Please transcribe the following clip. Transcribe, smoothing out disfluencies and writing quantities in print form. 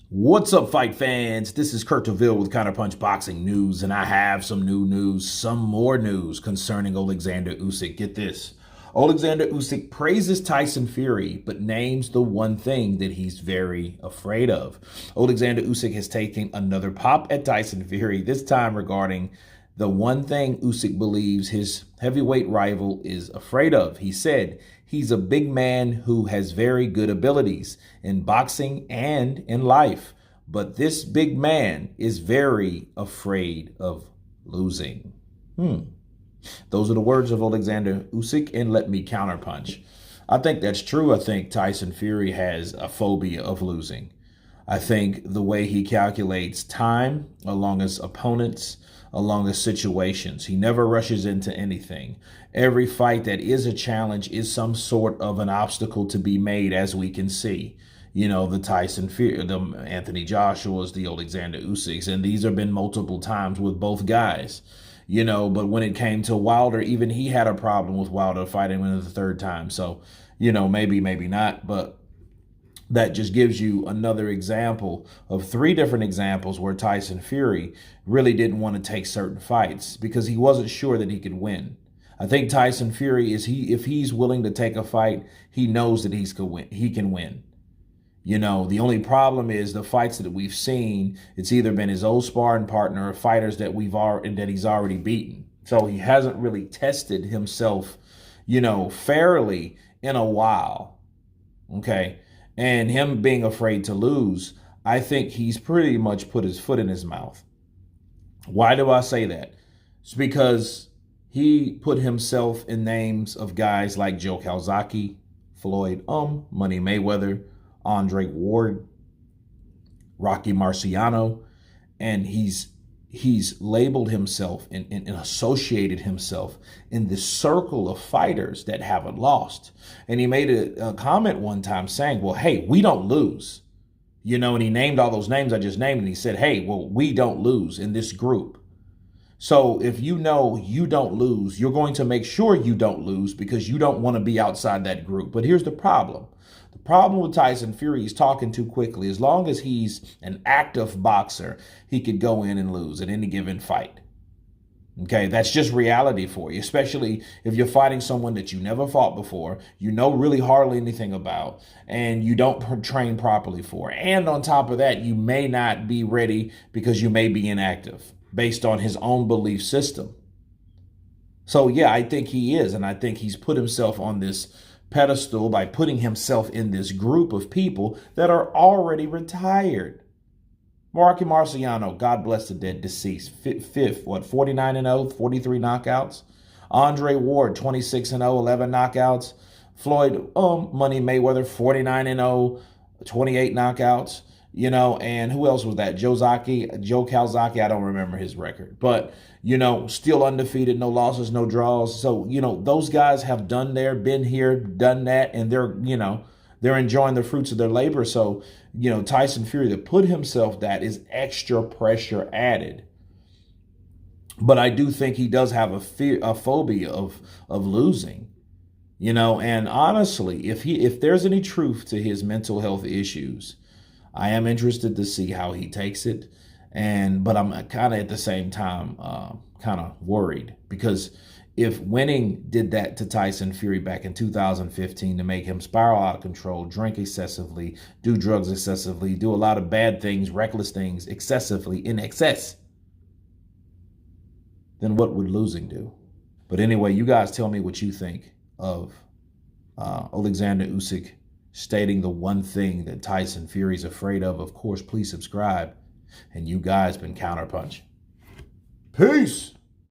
What's up, fight fans? This is Kurt DeVille with Counterpunch Boxing News, and I have some new news, some more news concerning Oleksandr Usyk. Get this. Oleksandr Usyk praises Tyson Fury, but names the one thing that he's very afraid of. Oleksandr Usyk has taken another pop at Tyson Fury, this time regarding the one thing Usyk believes his heavyweight rival is afraid of. He said he's a big man who has very good abilities in boxing and in life, but this big man is very afraid of losing. Those are the words of Oleksandr Usyk, and let me counterpunch. I think that's true. I think Tyson Fury has a phobia of losing. I think the way he calculates time along his opponents, along his situations, he never rushes into anything. Every fight that is a challenge is some sort of an obstacle to be made, as we can see. You know, the Tyson Fury, the Anthony Joshua's, the Oleksandr Usyks, and these have been multiple times with both guys. You know, but when it came to Wilder, even he had a problem with Wilder fighting him the third time. So, you know, maybe not, but that just gives you another example of three different examples where Tyson Fury really didn't want to take certain fights because he wasn't sure that he could win. I think Tyson Fury if he's willing to take a fight, he knows that he can win. You know, the only problem is the fights that we've seen, it's either been his old sparring partner or fighters that he's already beaten. So he hasn't really tested himself, you know, fairly in a while. Okay. And him being afraid to lose, I think he's pretty much put his foot in his mouth. Why do I say that? It's because he put himself in names of guys like Joe Calzaghe, Floyd Money Mayweather, Andre Ward, Rocky Marciano, and he's labeled himself and associated himself in this circle of fighters that haven't lost. And he made a comment one time saying, well, hey, we don't lose. You know, and he named all those names I just named, and he said, hey, well, we don't lose in this group. So if you know you don't lose, you're going to make sure you don't lose because you don't want to be outside that group. But here's the problem. The problem with Tyson Fury, he's talking too quickly. As long as he's an active boxer, he could go in and lose at any given fight. Okay, that's just reality for you, especially if you're fighting someone that you never fought before, you know really hardly anything about, and you don't train properly for. And on top of that, you may not be ready because you may be inactive based on his own belief system. So yeah, I think he is, and I think he's put himself on this pedestal by putting himself in this group of people that are already retired. Rocky Marciano, God bless the dead, deceased. Fifth, 49-0, 43 knockouts. Andre Ward, 26-0, 11 knockouts. Floyd Money Mayweather, 49-0, 28 knockouts. You know, and who else was that? Joe Calzaghe, I don't remember his record. But, you know, still undefeated, no losses, no draws. So, you know, those guys have been here, done that, and they're enjoying the fruits of their labor. So, you know, Tyson Fury, to put himself that is extra pressure added. But I do think he does have a phobia of losing. You know, and honestly, if there's any truth to his mental health issues, I am interested to see how he takes it. But I'm kind of at the same time kind of worried, because if winning did that to Tyson Fury back in 2015 to make him spiral out of control, drink excessively, do drugs excessively, do a lot of bad things, reckless things excessively, in excess, then what would losing do? But anyway, you guys tell me what you think of Oleksandr Usyk stating the one thing that Tyson Fury's afraid of. Of course, please subscribe. And you guys been Counterpunch. Peace.